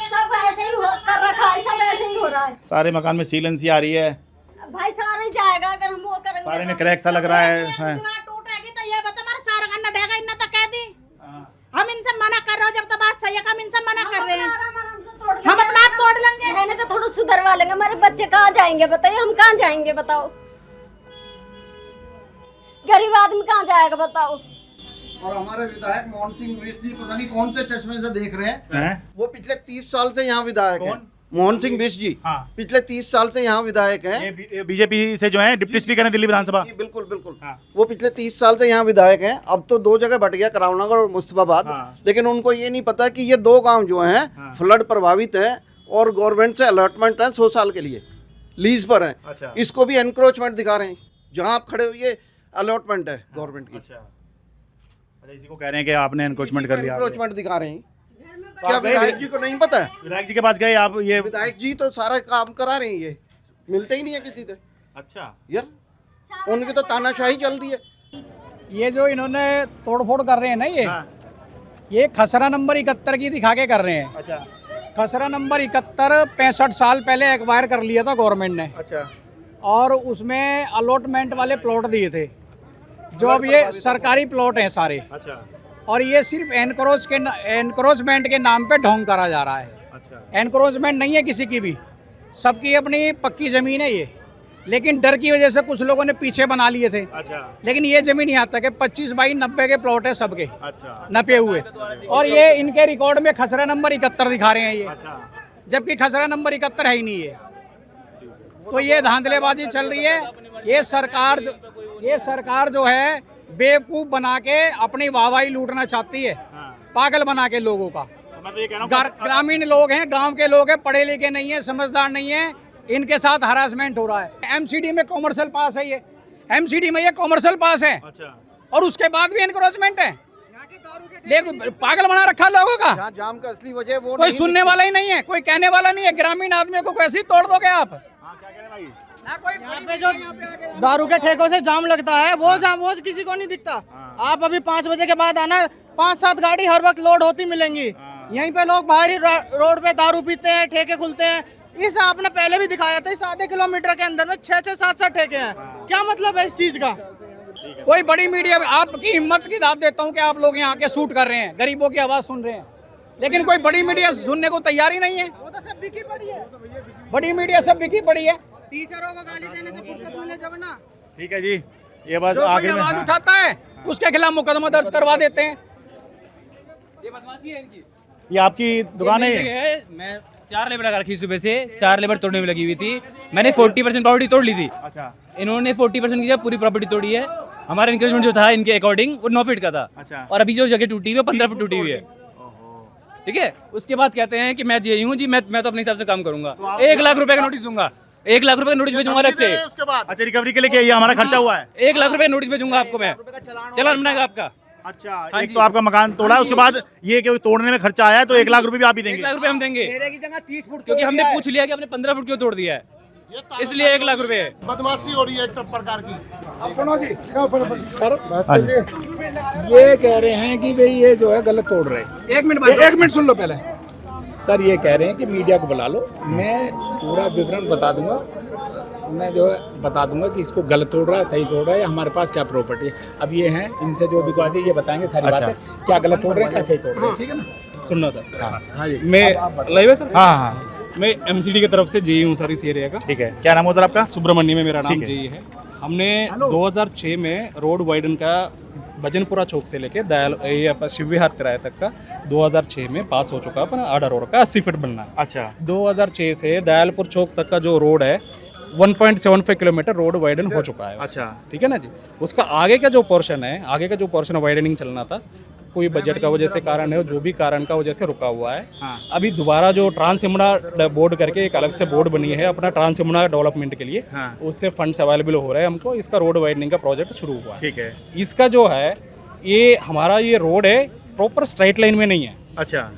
सब ऐसे ही कर रखा है, सब ऐसे ही हो रहा है। सारे मकान में सीलन सी आ रही है भाई, सारा ही जाएगा अगर हम वो करेंगे। सारे में क्रैक सा लग रहा है। टूटेगी तो ये बता, हमारा सारा गन्ना ढेगा, इन्ना तो कह दी। हम इनसे मना कर रहे हो, जब तो बात सही है, हम इनसे मना कर रहे हैं। हम अपना आप तोड़ लेंगे, रहने का थोड़ा सुधरवा लेंगे। हमारे बच्चे कहाँ जाएंगे बताइए, हम कहाँ जाएंगे बताओ? गरीब आदमी कहाँ जाएगा बताओ? और हमारे विधायक मोहन सिंह बिष्ट जी पता नहीं कौन से चश्मे से देख रहे हैं। वो पिछले 30 साल से यहाँ विधायक हैं। मोहन सिंह बिष्ट जी पिछले 30 साल से यहाँ विधायक हैं। बीजेपी से जो है डिप्टी स्पीकर है दिल्ली विधानसभा। बिल्कुल बिल्कुल, वो पिछले 30 साल से यहाँ विधायक हैं। अब तो 2 जगह बट गया, करावनगर और मुस्तफाबाद। लेकिन उनको ये नहीं पता कि ये 2 गाँव जो हैं फ्लड प्रभावित है और गवर्नमेंट से अलॉटमेंट है 100 साल के लिए, लीज पर है। इसको भी एनक्रोचमेंट दिखा रहे हैं। जहाँ आप खड़े हुए अलॉटमेंट है गवर्नमेंट की। अच्छा, इसी को कह रहे हैं कि आपने एनक्रोचमेंट कर लिया। एनक्रोचमेंट दिखा रहे हैं। क्या विधायक जी को नहीं पता है? विधायक जी के पास गए आप? ये विधायक जी तो सारा काम करा रहे हैं, ये मिलते ही नहीं है किसी से। अच्छा यार, उनकी तो तानाशाही चल रही है। ये जो इन्होंने तोड़फोड़ कर रहे हैं ना, ये खसरा नंबर 71 की दिखा के कर रहे हैं। अच्छा, खसरा नंबर 71 65 साल पहले एक्वायर कर लिया था गवर्नमेंट ने। अच्छा, और उसमें अलॉटमेंट वाले प्लॉट दिए थे, जो अब ये सरकारी प्लॉट हैं सारे। अच्छा, और ये सिर्फ एनक्रोचमेंट के नाम पे ढोंग करा जा रहा है। अच्छा, एनक्रोचमेंट नहीं है किसी की भी, सबकी अपनी पक्की ज़मीन है ये। लेकिन डर की वजह से कुछ लोगों ने पीछे बना लिए थे। अच्छा, लेकिन ये ज़मीन यहाँ तक है, 25 बाई 90 के प्लॉट है सबके। अच्छा, नपे हुए। और ये इनके रिकॉर्ड में खसरा नंबर 71 दिखा रहे हैं ये। अच्छा, जबकि खसरा नंबर 71 है ही नहीं है। तो ये धांधलेबाजी चल रही है। ये सरकार जो है बेवकूफ बना के अपनी वाहवाही लूटना चाहती है, पागल बना के लोगों का। मैं तो ये कह रहा हूँ ग्रामीण लोग हैं, गांव के लोग हैं, पढ़े लिखे नहीं है, समझदार नहीं है, इनके साथ हरासमेंट हो रहा है। एमसीडी में कॉमर्शियल पास है, ये एमसीडी में ये कॉमर्शियल पास है। अच्छा। और उसके बाद भी एनक्रोचमेंट है। लेकिन पागल बना रखा लोगों का। जाम का असली वजह वो कोई सुनने वाला ही नहीं है, कोई कहने वाला नहीं है। ग्रामीण आदमी को कैसे तोड़ दोगे आप? यहाँ पे जो दारू के ठेकों से जाम लगता है, वो जाम वो किसी को नहीं दिखता। आप अभी 5 बजे के बाद आना, 5-7 गाड़ी हर वक्त लोड होती मिलेंगी। यहीं पे लोग बाहरी रोड पे दारू पीते हैं, ठेके खुलते हैं। इस आपने पहले भी दिखाया था, इस आधे किलोमीटर के अंदर में 6-6, 7-7 ठेके हैं। क्या मतलब है इस चीज का? कोई बड़ी मीडिया, आपकी हिम्मत की दाद देता हूँ कि आप लोग यहाँ के शूट कर रहे हैं, गरीबों की आवाज सुन रहे हैं, लेकिन कोई बड़ी मीडिया सुनने को तैयार ही नहीं है। वो तो सब बिकी पड़ी है। बड़ी मीडिया सब बिकी पड़ी है। टीचरों को गाली देने से फुर्सत मिले जब ना। ठीक है जी, ये बस जो आखिर कोई में आवाज उठाता है उसके खिलाफ मुकदमा दर्ज करवा देते हैं। ये बदमाशी है इनकी। ये आपकी दुकान है? मैं 4 लेबर लगा रखी सुबह से, 4 लेबर तोड़ने में लगी हुई थी। मैंने 40% प्रॉपर्टी तोड़ ली थी। अच्छा। इन्होंने 40% की पूरी प्रॉपर्टी तोड़ी है। हमारा इंक्रीजमेंट जो था इनके अकॉर्डिंग वो 9 फीट का था। अच्छा। और अभी जो जगह टूटी हुई है 15 फीट टूटी हुई है। ठीक है, उसके बाद कहते हैं कि मैं यही हूँ जी, मैं तो अपने हिसाब से काम करूंगा। 1 लाख रुपए का नोटिस दूंगा, 1 लाख रुपए का नोटिस भेजूंगा अलग से। अच्छा, रिकवरी के लिए क्या ये हमारा खर्चा हुआ है? 1 लाख रुपए नोटिस भेजूंगा आपको मैं, चलान बनाएगा आपका। अच्छा, एक तो आपका मकान तोड़ा है, उसके बाद ये कि तोड़ने में खर्चा आया है, तो 1 लाख रुपए भी आप ही देंगे? 1 लाख रुपए हम देंगे। मेरे की जगह 30 फुट, क्योंकि हमने पूछ लिया कि आपने 15 फुट क्यों तोड़ दिया है, इसलिए 1 लाख रुपए। बदमाशी हो रही है एक प्रकार की। अब सुनो जी सर, ये कह रहे हैं कि भाई ये जो है गलत तोड़ रहे हैं। 1 मिनट सुन लो पहले। सर ये कह रहे हैं कि मीडिया को बुला लो, मैं पूरा विवरण बता दूंगा, मैं जो है बता दूंगा कि इसको गलत तोड़ रहा है, सही तोड़ रहा है, हमारे पास क्या प्रॉपर्टी है। अब ये हैं, इनसे जो भी बात है ये बताएंगे सारी बातें, क्या गलत तोड़ रहे हैं, क्या सही तोड़ रहे हैं। ठीक है ना? सुनना सर। हाँ जी, मैं लाइव है सर। हाँ, मैं एमसीडी की तरफ से जेई हूँ सर इस एरिया का। ठीक है, क्या नाम होता है आपका? सुब्रमण्य में मेरा नाम जेई है। हमने 2006 में रोड वाइडन का भजनपुरा चौक से लेके दयाल ये शिव विहार तिराहे तक का 2006 में पास हो चुका अपना आर्डर रोड का 80 फीट बनना है। अच्छा। 2006 से दयालपुर चौक तक का जो रोड है 1.75 किलोमीटर रोड वाइडन हो चुका है। अच्छा। ठीक है ना जी। उसका आगे का जो पोर्शन है, आगे का जो पोर्शन वाइडनिंग चलना था, कोई बजट का वजह से कारण है, जो भी कारण का वजह से रुका हुआ है। हाँ। अभी दोबारा जो ट्रांस यमुना बोर्ड करके एक अलग से बोर्ड बनी है अपना ट्रांस यमुना डेवलपमेंट के लिए। हाँ। उससे फंड्स अवेलेबल हो रहे हैं हमको, इसका रोड वाइडनिंग का प्रोजेक्ट शुरू हुआ है। ठीक है। इसका जो है ये हमारा ये रोड है प्रॉपर स्ट्राइट लाइन में नहीं है। अच्छा।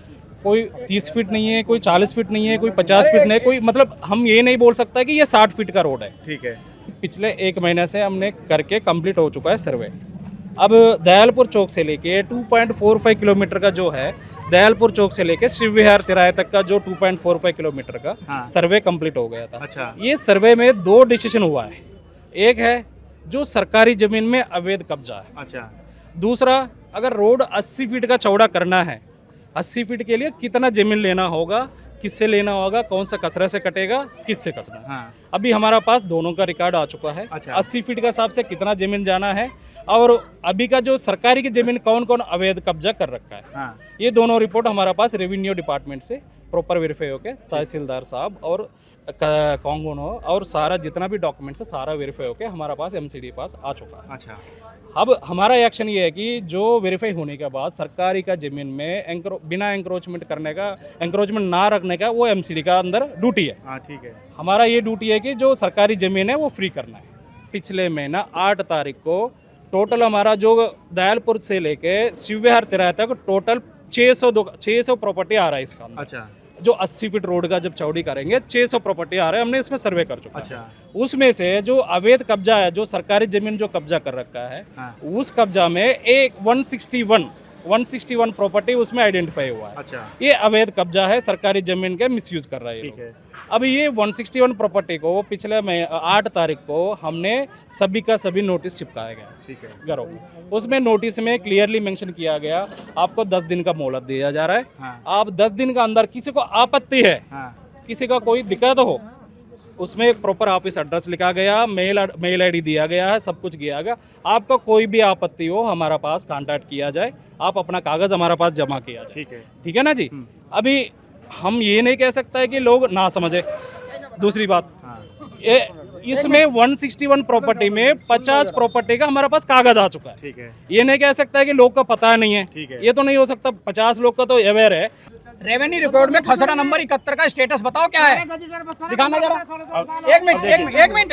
कोई 30 फीट नहीं है, कोई 40 फीट नहीं है, कोई 50 फीट नहीं है, कोई मतलब हम ये नहीं बोल सकता कि ये 60 फीट का रोड है। ठीक है। पिछले 1 महीने से हमने करके कंप्लीट हो चुका है सर्वे। अब दयालपुर चौक से लेके 2.45 किलोमीटर का जो है, दयालपुर चौक से लेके शिव विहार तिराहे तक का जो 2.45 किलोमीटर का हाँ। सर्वे कंप्लीट हो गया था। अच्छा। ये सर्वे में 2 डिसीजन हुआ है। एक है जो सरकारी जमीन में अवैध कब्जा है। अच्छा। दूसरा, अगर रोड 80 फीट का चौड़ा करना है, 80 फीट के लिए कितना जमीन लेना होगा, किससे लेना होगा, कौन सा कचरा से कटेगा, किससे कटना है। हाँ। अभी हमारा पास दोनों का रिकॉर्ड आ चुका है। अच्छा। 80 फीट का हिसाब से कितना जमीन जाना है, और अभी का जो सरकारी की जमीन कौन कौन अवैध कब्जा कर रखा है। हाँ। ये दोनों रिपोर्ट हमारा पास रेवेन्यू डिपार्टमेंट से प्रॉपर वेरीफाई होके तहसीलदार साहब और कांगोन हो और सारा जितना भी डॉक्यूमेंट्स है सारा वेरीफाई होके हमारा पास एमसीडी पास आ चुका है। अच्छा। अब हमारा एक्शन ये है कि जो वेरीफाई होने के बाद सरकारी का जमीन में बिना एंक्रोचमेंट करने का, एंक्रोचमेंट ना रखने का, वो एमसीडी का अंदर ड्यूटी है। हाँ, ठीक है। हमारा ये ड्यूटी है कि जो सरकारी जमीन है वो फ्री करना है। पिछले महीना 8 तारीख को टोटल हमारा जो दयालपुर से लेके शिव विहार तिराहे तक टोटल 600 प्रॉपर्टी आ रहा है इसका अंदर। अच्छा। जो 80 फीट रोड का जब चौड़ी करेंगे 600 प्रॉपर्टी आ रहे हैं, हमने इसमें सर्वे कर चुका है। अच्छा। उसमें से जो अवैध कब्जा है, जो सरकारी जमीन जो कब्जा कर रखा है, हाँ। उस कब्जा में एक 161 प्रॉपर्टी उसमें आइडेंटिफाई हुआ है। अच्छा। ये अवैध कब्जा है, सरकारी जमीन के मिसयूज कर रहा है ये ठीक लोग। है। अब ये 161 प्रॉपर्टी को पिछले 8 तारीख को हमने सभी का सभी नोटिस चिपकाया गया। ठीक है। घरों में उसमें नोटिस में क्लियरली मेंशन किया गया, आपको 10 दिन का मोहलत दिया जा रहा है। हाँ। आप 10 दिन का अंदर किसी को आपत्ति है, हाँ। किसी का कोई दिक्कत हो, उसमें प्रॉपर ऑफिस एड्रेस लिखा गया, मेल आईडी दिया गया है, सब कुछ किया गया। आपका कोई भी आपत्ति हो हमारा पास कांटेक्ट किया जाए, आप अपना कागज हमारा पास जमा किया जाए। ठीक है। ठीक है ना जी। अभी हम ये नहीं कह सकता है कि लोग ना समझे। दूसरी बात, हाँ। ये इसमें 161 प्रॉपर्टी में 50 प्रॉपर्टी का हमारे पास कागज आ चुका है। ठीक है, ये नहीं कह सकता है कि लोग का पता नहीं है, ठीक है। ये तो नहीं हो सकता। 50 लोग का तो अवेयर है। रेवेन्यू रिकॉर्ड में खसरा नंबर 71 का स्टेटस बताओ क्या है, दिखाना जरा। एक मिनट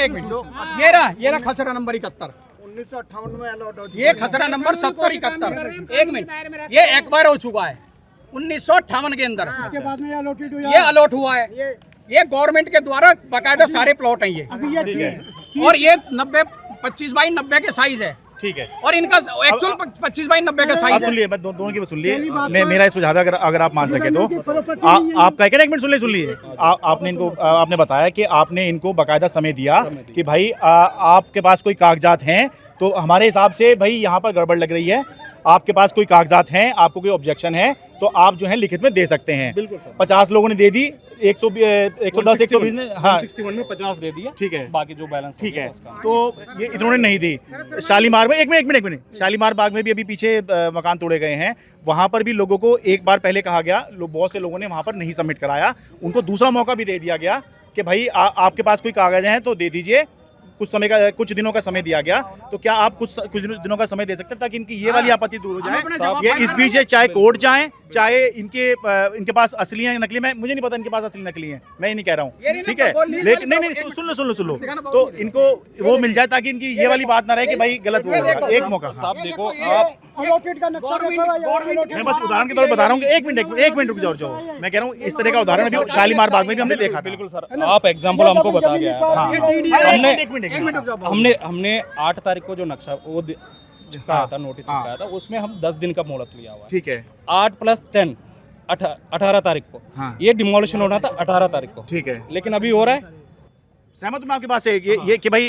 ये रहा खसरा नंबर 71। 1958 में अलॉट हो ये खसरा नंबर 7071। एक मिनट, ये एक्वायर हो चुका है 1958 के अंदर। उसके बाद में ये अलॉट हुआ है, ये गवर्नमेंट के द्वारा बाकायदा सारे प्लॉट हैं ये। ठीक है, और ये 25 बाई 90 के साइज है। ठीक है। और इनका एक्चुअल 25 बाई 90 का साइज है। सुन लिए, मैं दोनों की सुन लिए। मेरा सुझाव है, अगर आप मान सके तो आप कह एक मिनट सुन लिए। आपने बताया कि आपने इनको बाकायदा समय दिया कि भाई आपके पास कोई कागजात हैं, तो हमारे हिसाब से भाई यहाँ पर गड़बड़ लग रही है। आपके पास कोई कागजात हैं, आपको कोई ऑब्जेक्शन है तो आप जो है लिखित में दे सकते हैं। 50 लोगों ने दे दी, 110 120 ने, हाँ 61 में 50 दे दिया, ठीक है, बाकी जो बैलेंस ठीक है। तो ये इन्होंने नहीं दी। शालीमार में एक मिनट शालीमार बाग में भी अभी पीछे मकान तोड़े गए हैं, वहां पर भी लोगों को एक बार पहले कहा गया, बहुत से लोगों ने वहां पर नहीं सबमिट कराया, उनको दूसरा मौका भी दे दिया गया कि भाई आपके पास कोई कागज हैं तो दे दीजिए। कुछ दिनों का समय दिया गया, तो क्या आप कुछ दिनों का समय दे सकते हैं ताकि इनकी ये वाली आपत्ति दूर हो जाए। ये इस बीच चाहे कोर्ट जाएं, चाहे इनके पास असली है नकली, मैं मुझे नहीं पता इनके पास असली नकली है, मैं ये नहीं कह रहा हूँ, ठीक है। लेकिन नहीं सुन लो तो इनको वो मिल जाए ताकि इनकी ये वाली बात ना रहे कि भाई गलत हो गया। एक मौका साहब देखो, आप मैं बस उदाहरण के तौर पर बता रहा हूँ कि एक मिनट रुक जाओ। मैं कह रहा हूँ इस तरह का उदाहरण अभी शालीमार बाग में भी हमने देखा। बिल्कुल सर, आप एग्जाम्पल हमको बता गया। हमने 8 तारीख को जो नक्शा वो चिपकाया था, नोटिस चिपकाया था, उसमें हम 10 दिन का मोहलत लिया हुआ है। ठीक है, 8 + 10 18 तारीख को ये डिमोलिशन होना था 18 तारीख को, ठीक है। लेकिन अभी हो रहा है। सहमत हूं मैं आपके पास है ये कि भाई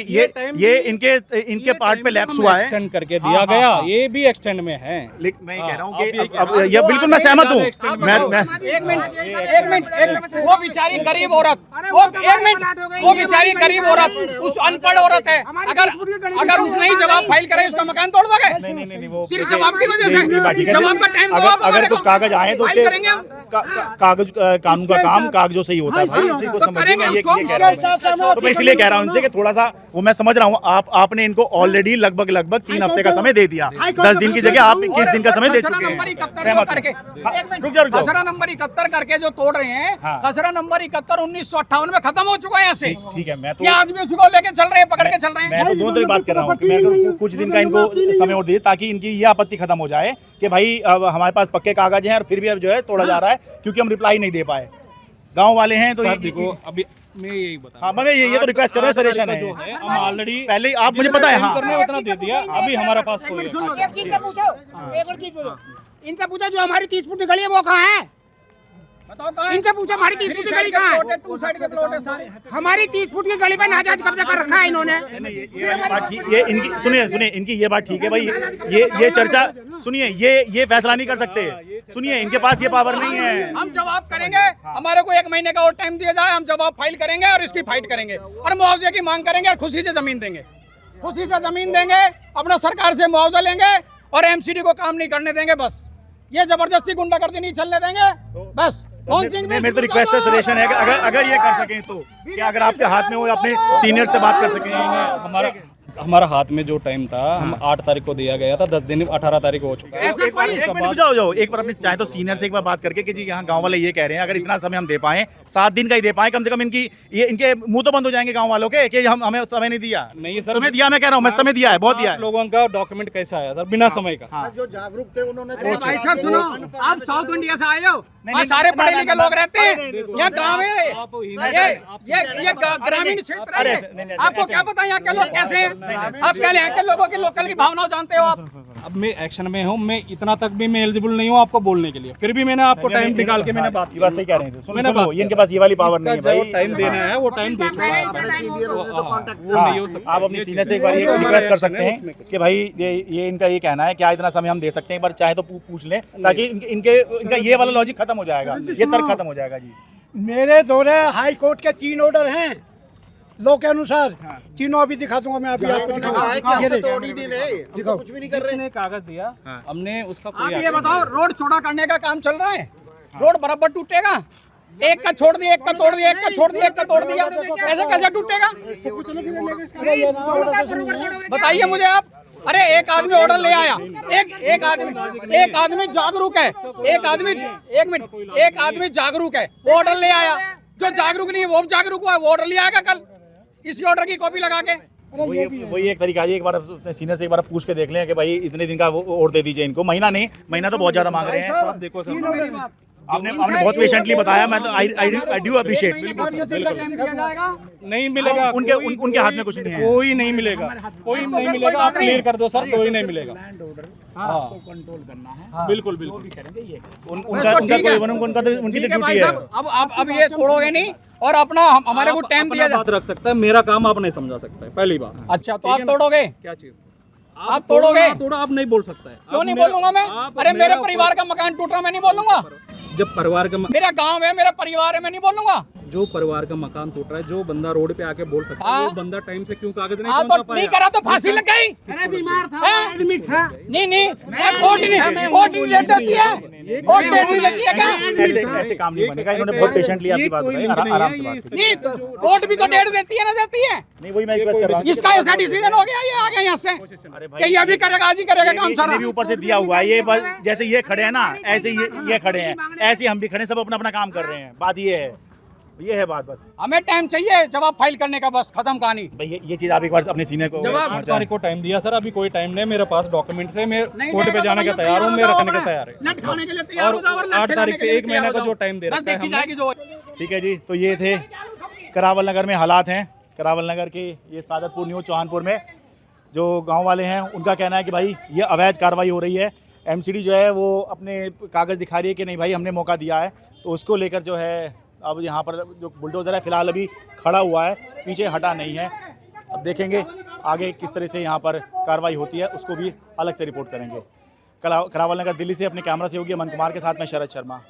ये इनके पार्ट पे लैप्स हुआ है, एक्सटेंड करके दिया गया, ये भी एक्सटेंड में है। लेकिन मैं कह रहा हूँ कि अब ये बिल्कुल मैं सहमत हूँ। एक मिनट, वो बेचारी गरीब औरत, वो बेचारी गरीब औरत, उस अनपढ़ औरत है, अगर उसने ही जवाब फाइल करे उसका मकान तोड़ दोगे? नहीं, वो सिर्फ जवाब की वजह से, जवाब का टाइम अगर कुछ कागज आए तो उसके कागज कानून का काम कागजों से ही होता है भाई, इसी को समझेंगे। ये कह रहा हूँ, तो मैं इसलिए कह रहा हूँ इनसे कि थोड़ा सा वो मैं समझ रहा हूँ आपने इनको ऑलरेडी लगभग 3 हफ्ते का समय दे दिया। 10 दिन की जगह आप 21 दिन का समय दे चुके हैं। खसरा नंबर 71 करके जो तोड़ रहे हैं, खसरा नंबर 71 1958 में खत्म हो चुका है यहाँ से। ठीक है, मैं तो आज भी उसको लेके चल रहे हैं, पकड़ के चल रहे हैं। मैं तो दोनों तरह बात कर रहा हूँ, मैं तो कुछ दिन का इनको समय और दे ताकि इनकी ये आपत्ति खत्म हो जाए कि भाई अब हमारे पास पक्के कागज हैं और फिर भी अब जो है तोड़ा जा रहा है क्योंकि हम रिप्लाई नहीं दे पाए। गाँव वाले हैं तो देखो, अभी मैं यही बता, मैं ये तो रिक्वेस्ट कर रहे हैं, सजेशन है। हम ऑलरेडी पहले आप मुझे पता है, हाँ करने उतना दे दिया, अभी हमारे पास कोई इनसे पूछो जो हमारी 30 फुट की गली है वो कहाँ है, इनसे पूछो हमारी 30 फुट की गली कहाँ है। हमारी 30 फुट की गली पे नाजायज कब्जा कर रखा है इन्होंने। ये इनकी सुनिए इनकी ये बात ठीक है भाई, ये चर्चा सुनिए, ये फैसला नहीं कर सकते। सुनिए, इनके पास ये पावर नहीं है। हम जवाब करेंगे, हमारे को 1 महीने का और टाइम दिया जाए, हम जवाब फाइल करेंगे और इसकी फाइट करेंगे और मुआवजे की मांग करेंगे और खुशी से जमीन देंगे, अपना सरकार से मुआवजा लेंगे और एमसीडी को काम नहीं करने देंगे। बस ये जबरदस्ती गुंडागर्दी नहीं चलने देंगे। बस मेरे तो रिक्वेस्ट है, सजेशन है कि अगर ये कर सकें तो क्या अगर आपके हाथ में हो अपने सीनियर से बात कर सकें। हमारा हाथ में जो टाइम था, हम 8 तारीख को दिया गया था, 10 दिन 18 तारीख को हो चुका है। एक बार अपने चाहे तो सीनियर से एक बार बात करके कि जी यहाँ गांव वाले ये कह रहे हैं अगर इतना समय हम दे पाए, 7 दिन का ही दे पाए कम से कम, इनके मुंह तो बंद हो जाएंगे गांव वालों के कि हमें समय नहीं दिया। नहीं सर, समय दिया, मैं कह रहा हूँ मैं समय दिया है, बहुत दिया है। लोगों का डॉक्यूमेंट कैसा आया सर बिना समय का? जो जागरूक थे उन्होंने। भाई साहब सुनो, आप साउथ इंडिया से आए हो, सारे पढ़े लिखे लोग रहते हैं यहाँ गाँव में, ये ग्रामीण क्षेत्र है, आपको क्या पता यहाँ के लोग कैसे हैं? आप क्या यहाँ के लोगों की लोकल की भावनाओं जानते हो आप? अब मैं एक्शन में हूँ, मैं इतना तक भी मैं एलिजिबल नहीं हूँ आपको बोलने के लिए, फिर भी मैंने आपको टाइम निकाल के मैंने बात की। बात सही कह रहे हैं, सुनो इनके पास ये वाली पावर नहीं है भाई, टाइम देना है वो टाइम दे चुका है, वो नहीं हो सकता। आप अपने सीनियर से एक बार ये रिक्वेस्ट कर सकते हैं कि भाई ये इनका ये कहना है क्या इतना समय हम दे सकते हैं, एक बार चाहे तो पूछ लें ताकि इनका ये वाला लॉजिक खत्म हो जाएगा, ये तर्क खत्म हो जाएगा। जी मेरे दौरे हाई कोर्ट के 3 ऑर्डर हैं लॉ के अनुसार, तीनों अभी दिखा दूंगा मैं, अभी आपको दिखाऊं। कुछ भी नहीं कर रहे। जिसने कागज दिया हमने उसका आप ये बताओ, रोड चौड़ा करने का काम चल रहा है, रोड बराबर टूटेगा, एक का छोड़ दिया, एक का तोड़ दिया, एक का छोड़ दिया, एक का तोड़ दिया, ऐसे कैसे टूटेगा? बताइए मुझे आप। अरे एक आदमी ऑर्डर ले आया, एक आदमी जागरूक है, एक आदमी जागरूक है, वो ऑर्डर ले आया। जो जागरूक नहीं है वो जागरूक हुआ है, वो ऑर्डर ले आएगा कल इसी ऑर्डर की कॉपी लगा के। वही एक तरीका है। एक बार सीनियर से एक बार पूछ के देख लें कि भाई इतने दिन का वो और दे दीजिए इनको, महीना नहीं, महीना तो बहुत ज्यादा मांग रहे हैं। आप देखो सर, आपने बहुत पेशेंटली बताया, मैं तो आई डू अप्रिशिएट। नहीं मिलेगा, उनके हाथ में कुछ नहीं है, कोई नहीं मिलेगा, कोई नहीं मिलेगा। आप क्लियर कर दो सर, कोई नहीं मिलेगा। हाँ कंट्रोल करना है, बिल्कुल बिल्कुल उनकी ड्यूटी है। अब ये तोड़ोगे नहीं और अपना हमारे को टाइम दिया बात रख सकता है, मेरा काम आप नहीं समझा सकता है, पहली बात। अच्छा तो आप तोड़ोगे? क्या चीज आप तोड़ोगे? तोड़ा आप नहीं बोल सकता है। क्यों नहीं बोलूंगा मैं? अरे मेरे परिवार का मकान टूट रहा, मैं नहीं बोलूंगा। जब परिवार का मेरा गांव है, मेरा परिवार है, मैं नहीं बोलूंगा। जो परिवार का मकान टूट रहा है, जो बंदा रोड पे आके बोल सकता है, वो बंदा टाइम से क्यों कागज नहीं पहुंचा पाया? नहीं करा तो फांसी लग गई। अरे बीमार था, एडमिट था। नहीं कोर्ट नहीं डेट देती है, कोर्ट डेट नहीं देती है क्या? ऐसे काम नहीं बनेगा। इन्होंने बहुत पेशेंटली आपकी बात बताई, आराम से बात कीजिए। नहीं कोर्ट भी तो डेट देती है ना, देती है। नहीं वही मैं रिक्वेस्ट कर रहा हूँ। इसका ऐसा डिसीजन हो गया, ये आ गया यहाँ से कि ये भी करेगा, आज ही करेगा काम सारा। भी ऊपर से दिया हुआ है, ये बस जैसे ये खड़े हैं ना, ऐसे ये खड़े हैं, ऐसे हम भी खड़े हैं, सब अपना अपना काम कर रहे हैं। बात ये है बात। बस हमें टाइम चाहिए जवाब फाइल करने का, बस खत्म कहानी। भाई ये चीज आप एक बार अपने सीनियर को जवाब 8 तारीख को टाइम दिया सर, अभी कोई टाइम नहीं मेरे पास। डॉक्यूमेंट्स है, मैं कोर्ट पे जाने का तैयार हूँ, मैं रखने का तैयार है। और 8 तारीख से 1 महीने का जो टाइम दे रखा है हमने। ठीक है जी, तो ये थे करावल नगर में हालात हैं। करावल नगर के ये सादतपुर न्यू चौहानपुर में जो गाँव वाले हैं, उनका कहना है कि भाई ये अवैध कार्रवाई हो रही है। MCD जो है वो अपने कागज़ दिखा रही है कि नहीं भाई हमने मौका दिया है, तो उसको लेकर जो है अब यहाँ पर जो बुलडोज़र है फिलहाल अभी खड़ा हुआ है, पीछे हटा नहीं है। अब देखेंगे आगे किस तरह से यहाँ पर कार्रवाई होती है, उसको भी अलग से रिपोर्ट करेंगे। करावल नगर दिल्ली से अपने कैमरा से होगी अमन कुमार के साथ में शरद शर्मा।